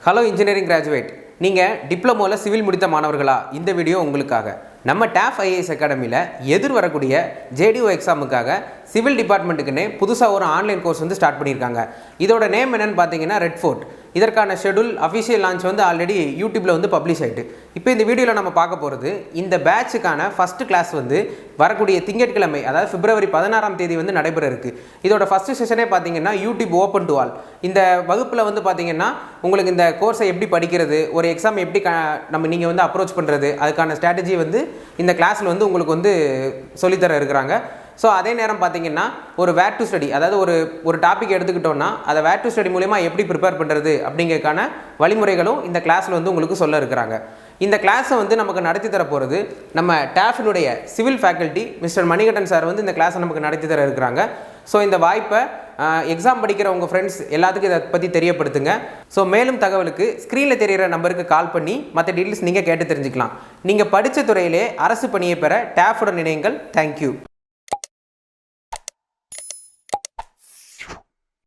Hello engineering graduate, நீங்கள் டிப்ளமோவில் civil முடித்த மாணவர்களா? இந்த வீடியோ உங்களுக்காக. நம்ம TAF IAS அகாடமியில் எதிர் வரக்கூடிய JDO எக்ஸாமுக்காக சிவில் டிபார்ட்மெண்ட்டுக்குன்னே புதுசாக ஒரு ஆன்லைன் கோர்ஸ் வந்து ஸ்டார்ட் பண்ணியிருக்காங்க. இதோட நேம் என்னென்னு பார்த்தீங்கன்னா ரெட் ஃபோர்ட். இதற்கான ஷெடியூல் அஃபிஷியல் லான்ச் வந்து ஆல்ரெடி யூடியூப்பில் வந்து பப்ளிஷ் ஆகிட்டு. இப்போ இந்த வீடியோவில் நம்ம பார்க்க போகிறது இந்த பேட்சுக்கான ஃபஸ்ட்டு கிளாஸ் வந்து வரக்கூடிய திங்கட்கிழமை, அதாவது பிப்ரவரி 16ஆம் தேதி வந்து நடைபெற இருக்குது. இதோட ஃபஸ்ட்டு செஷனே பார்த்தீங்கன்னா யூடியூப் ஓப்பன் டு ஆல். இந்த வகுப்பில் வந்து பார்த்தீங்கன்னா உங்களுக்கு இந்த கோர்ஸை எப்படி படிக்கிறது, ஒரு எக்ஸாம் எப்படி நீங்கள் வந்து அப்ரோச் பண்ணுறது, அதுக்கான ஸ்ட்ராட்டஜி வந்து இந்த கிளாஸில் வந்து உங்களுக்கு வந்து சொல்லித்தர இருக்கிறாங்க. ஸோ அதே நேரம் பார்த்தீங்கன்னா ஒரு வேர் டு ஸ்டடி, அதாவது ஒரு டாபிக் எடுத்துக்கிட்டோன்னா அதை வேர் டு ஸ்டடி மூலமா எப்படி ப்ரிப்பேர் பண்ணுறது அப்படிங்கிறதுக்கான வழிமுறைகளும் இந்த கிளாஸில் வந்து உங்களுக்கு சொல்ல இருக்கிறாங்க. இந்த கிளாஸை வந்து நமக்கு நடத்தி தர போகிறது நம்ம TAFனுடைய civil faculty mister Manikandan sir வந்து இந்த கிளாஸை நமக்கு நடத்தி தர இருக்கிறாங்க. ஸோ இந்த வாய்ப்பை எக்ஸாம் படிக்கிற உங்கள் ஃப்ரெண்ட்ஸ் எல்லாத்துக்கும் இதை பற்றி தெரியப்படுத்துங்க. ஸோ மேலும் தகவலுக்கு ஸ்க்ரீனில் தெரிகிற நம்பருக்கு கால் பண்ணி மற்ற டீட்டெயில்ஸ் நீங்கள் கேட்டு தெரிஞ்சுக்கலாம். நீங்கள் படித்த துறையிலே அரசு பணியை பெற TAFுடன் இணையுங்கள். தேங்க்யூ.